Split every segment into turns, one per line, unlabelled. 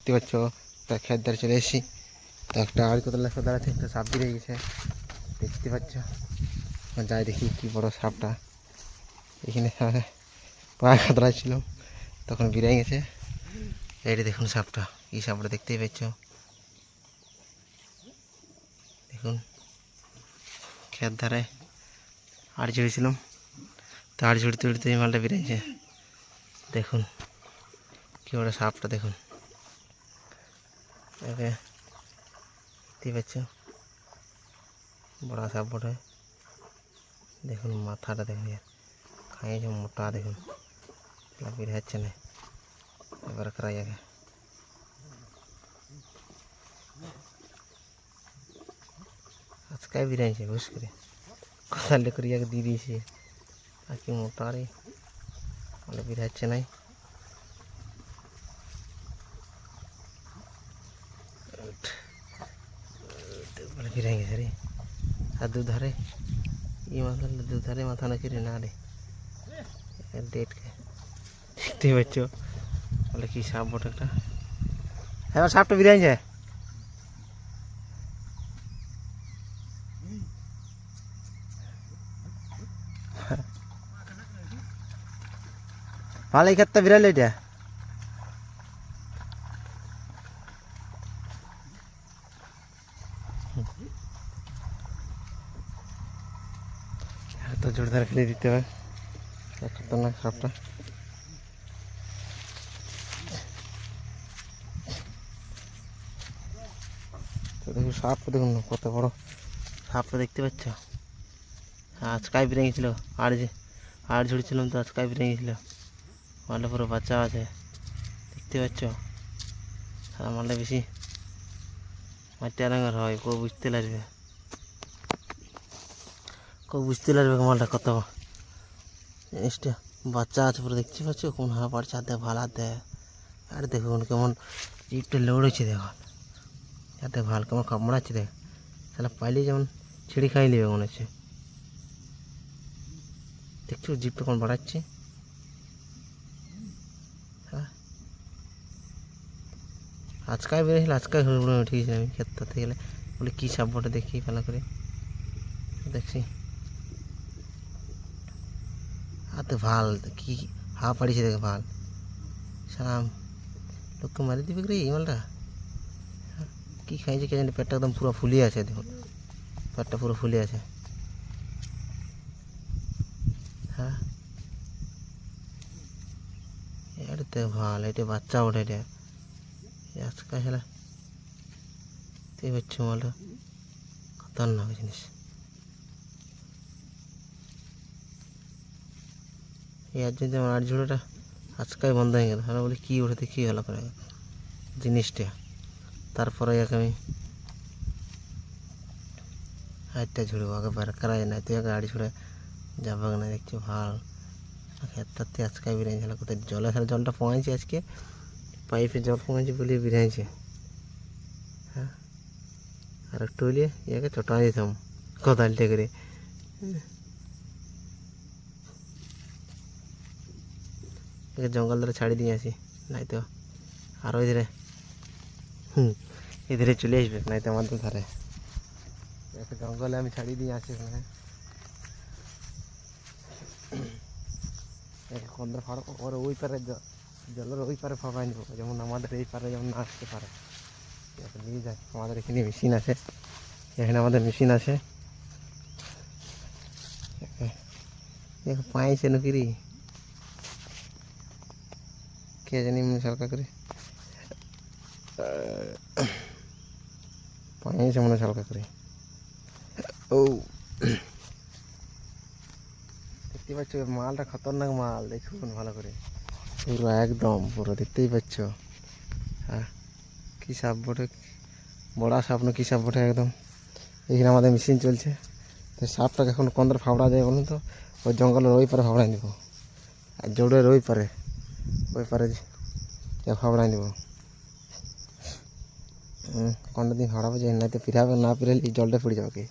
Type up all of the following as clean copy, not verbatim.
দেখতে পাচ্ছ তার খেত ধারে চলে এসেছি। তো একটা আড়ি কোতলা কোদাল আছে, একটা সাপ বেরিয়ে গেছে দেখতে পাচ্ছ। যাই দেখি কি বড় সাপটা। এখানে পা খাতরা ছিল তখন বেরিয়ে গেছে। এইটা দেখুন সাপটা, এই সাপটা দেখতেই পাচ্ছ। দেখুন খেত ধারে আড়ি ঝুড়েছিলাম, তো আড়ি ঝুড়তে উড়তে এই মালটা বেরিয়েছে। দেখুন কি বড় সাপটা, দেখুন একে দেখতে পাচ্ছ, বড় সাপ বটে। দেখুন মাথাটা দেখুন, খাইয়েছে মোটা, দেখুন বের হচ্ছে না। এবার করা যাবে আজকে বেরিয়েছে ঘুষ করে, কোদালে করে দিয়ে দিয়েছে। আর কি মোটা রে, মানে বের হচ্ছে নাই। বলে বেরিয়ে গেছে রে। আর দুধারে এই মাথা, দুধারে মাথা নাকি রে, না রে ডেটকে দেখতে পাচ্ছ। বলে কি সাপ বটে একটা। এবার সাপটা বেরিয়ে ভালো, এই ক্ষেত্রে বিড়াল এটা। তো জোরদার ফেলে দিতে হয়, খতরনাক সাপটা। তো দেখুন সাপটা, দেখুন কত বড় সাপটা দেখতে পাচ্ছ। আজকাই বেরিয়ে গেছিল, আর ঝুড়ছিলাম তো আজকাই বেরিয়ে গেছিল। মালটা পুরো বাচ্চা আছে দেখতে পাচ্ছ। আর মালটা বেশি মাটি আরাঙ্গার হয়, কেউ বুঝতে লাগবে, মালটা কত জিনিসটা বাচ্চা আছে পুরো দেখতে পাচ্ছ। কোন হাঁ পাড়ছে, হাতে ভালো হাতে। আর দেখুন কেমন জিপটা লড়েছে, দেখুন হাতে ভাল কেমন কামড়াচ্ছে। দেখ তাহলে পাইলে যেমন ছিঁড়ে খাই নেবে মনে হচ্ছে। দেখছো জিপটা কেমন বাড়াচ্ছে। হ্যাঁ আজকাই বেরিয়েছিল, আজকাই উঠেছি আমি ক্ষেত ধরতে গেলে। বলে কী সাপ বটে দেখি ভালো করে, দেখছি হাতে ভাল কি হা পাড়িছে, দেখে ভাল সাম লোককে মারি দিবে রে এই মালটা। কী খাইছে কে জানি, পেটটা একদম পুরো ফুলিয়ে আছে, দেখুন পেটটা পুরো ফুলে আছে। হ্যাঁ এটাতে ভাল, এটা বাচ্চা ওঠে, এটা আজকাল খেলা তুই হচ্ছে মালটা খতরনাক জিনিস। এর জন্য আমার আট ঝুড়োটা আজকাই বন্ধ হয়ে গেল। আমরা বলি কী ওঠে, কী হলো করে জিনিসটা। তারপরে একে আমি আটটা ঝুড়বো, আগে বের করা যায় না, তুই আগে আড়ি ছুড়ে যাবো না। দেখছি ভাল ক্ষেত্রে আজকাই বেরিয়েছিল। কোথায় জলে সারা জলটা পৌঁছে, আজকে পাইপে জল পৌঁছে বলে বেরিয়েছে। হ্যাঁ আর একটু হলে ইয়াকে চটা দিতাম কোদালটা করে। জঙ্গল ধরে ছাড়ি দিয়ে আসি, নাই তো আরও এধারে এধারে চলে আসবে, নাই তো আমাদের ধারে জঙ্গলে আমি ছাড়িয়ে দিয়ে আসি। ওখানে কন্দ্র ফাড় করে ওই পারে জলের ওই পারে ফাঁকাই নেবো, যেমন আমাদের এই পারে যেমন না আসতে পারে নিয়ে যায়। আমাদের এখানে মেশিন আছে, এখানে আমাদের মেশিন আছে। পাইছে নাকি রে, কে জানি হালকা করে পাইছে মনে হয় হালকা করে। ও দেখতে পাচ্ছ মালটা খতরনাক মাল, দেখুন ভালো করে পুরো একদম পুরো দেখতেই পাচ্ছ। হ্যাঁ কী সাপ বটে, বড়া সাপ না কী সাপ বটে একদম। এখানে আমাদের মেশিন চলছে, তো সাপটাকে এখন কোন ধরে ফাবড়া যায় বলুন তো। ওই জঙ্গলের ওই পারে ফাবড়াই নেব, আর জোড়ের ওই পারে ফাবড়াই নেব। কোনটা দিন ফাবড়াবো যাই, নাই তো ফিরাবে, না ফিরালে জলটা পড়ে যাবে,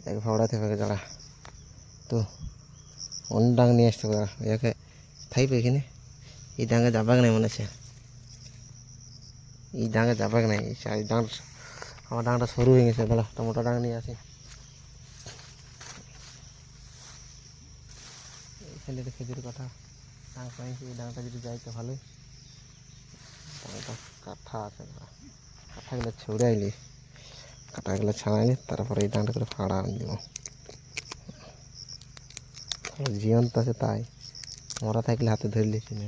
একে ফাবড়াতে হবে যারা। তো অন্য ডাং নিয়ে আসতে হবে, একে থাকবে এখানে, এই ডাঙে যাবে না মনে আছে। এই ডাঙে যাবে না, এই ডাঙ আমার ডাঙটা সরু হয়ে গেছে, দাঁড়া একটা মোটা ডাঙ নিয়ে আসি। এইখানে একটা খেজুর কাঠা ডাঙ পাইছি, এই ডাঙটা যদি যাই তো ভালোই। ডাঙটা কাঠা আছে, কাঠাগুলো ছড়াইলি, কাঠাগুলো ছাড়াইলি, তারপরে এই ডাঙটা করে ফাড়া দিব। জীবন্ত আছে তাই, মরা থাকলে হাতে ধরলে কিনে।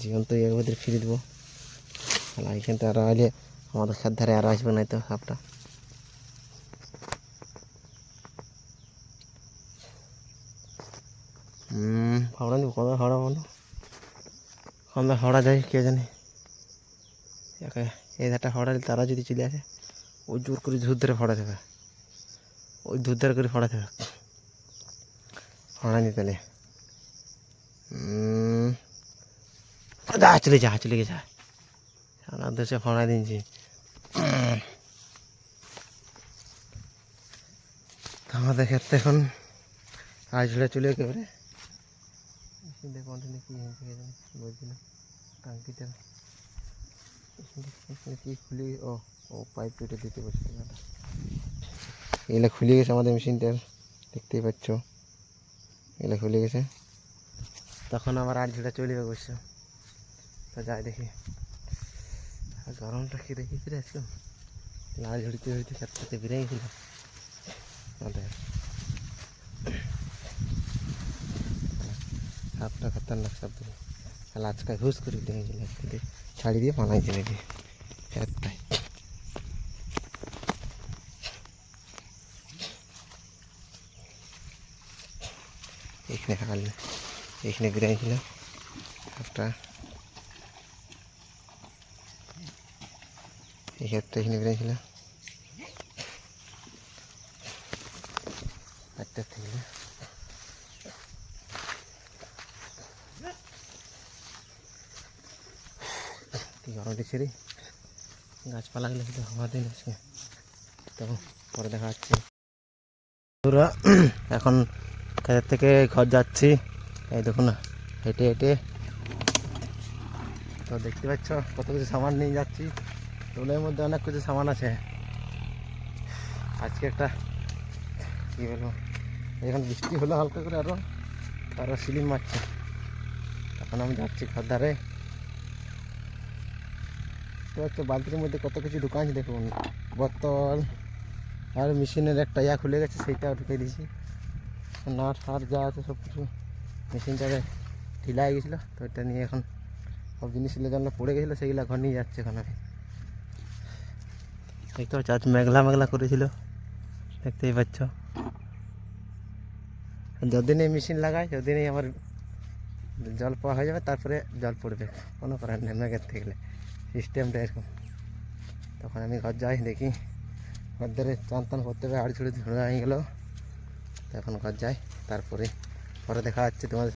জীবন্ত একবার ফিরে দেবো। এইখানটা আরো আইলে আমাদের খাদ ধারে আরো আসবে না তো সাপটা। হাওড়া দিব, কত হাওড়া বলো, কমে হাওড়া যায় কে জানে। এই ধারটা হাওড়া তারা যদি চলে আসে, ওই জোর করে ধূর ধরে ফাড়া দেবে, ওই ধূর ধরে করে ফাড়া দেবে। ফাড়া নি তাহলে চলে যা, চলে গেছে সারা দেশে ফাড়া দিয়েছি। আমাদের ক্ষেত্রে এখন আজ ঝুড়ে চলে একেবারে কন্টিনিউ কী হয়েছে কে জানি, বলছি না টাঙ্কিটা কি খুলি। ও ও পাইপ কেটে দিতে পারছি না, এগুলো খুলে গেছে আমাদের মেশিনটার, দেখতেই পাচ্ছ এগুলো খুলে গেছে। তখন আবার আর ঝুড়ে চলে অবশ্য, তো যাই দেখি। আর গরমটা কি দেখি ফিরে আজকে লাল ঝুড়িতে ঝুড়িতে সাথে সাথে বেড়ে গেছিল আমাদের। সাপটা খতরনাক সাপ দিল, তাহলে আজকে হুস করে দেখেছিল, ছাড়ি দিয়ে পালাইছে নাকি চারটায়। এইখানে খাল, এইখানে বেরিয়েছিল সাপটা, এই ক্ষেত্রে এখানে বেরিয়েছিল একটা থেকে। গরম দিচ্ছে রে, গাছপালা গেলে কিন্তু হাওয়া দিন আছে। তো পরে দেখা যাচ্ছে। এখন কাজের থেকে ঘর যাচ্ছি, এই দেখুন না হেঁটে হেঁটে। তো দেখতে পাচ্ছ কত কিছু সামান নিয়ে যাচ্ছি, টোলের মধ্যে অনেক কিছু সামান আছে। আজকে একটা কী বলবো, এখন বৃষ্টি হলো হালকা করে, আরও আরও সিলিং মারছে। এখন আমি যাচ্ছি ঘর ধারে। তো হচ্ছে বালতির মধ্যে কত কিছু ঢুকা আছে দেখুন, বোতল আর মেশিনের একটা ইয়া খুলে গেছে, সেইটাও ঢুকে দিয়েছি। নাট ফাট যা আছে সব কিছু মেশিনটারে ঢিলা হয়ে গেছিলো, তো এটা নিয়ে এখন সব জিনিসগুলো যেগুলো পড়ে গেছিলো সেইগুলো ঘর নিয়ে যাচ্ছে। এখন আমি দেখতে পাচ্ছি আজ মেঘলা মেঘলা করেছিল, দেখতেই পাচ্ছ। যদিন এই মেশিন লাগাই যদিনই আমার জল পাওয়া হয়ে যাবে, তারপরে জল পড়বে, কোনো করার নেই মেঘের থেকে সিস্টেমটা এরকম। তখন আমি ঘর যাই, দেখি ঘর ধরে চান টান করতে হবে, আড় ছুড়ে ধরে হয়ে গেলো। তো এখন ঘর যাই, তারপরে পরে দেখা যাচ্ছে তোমাদের।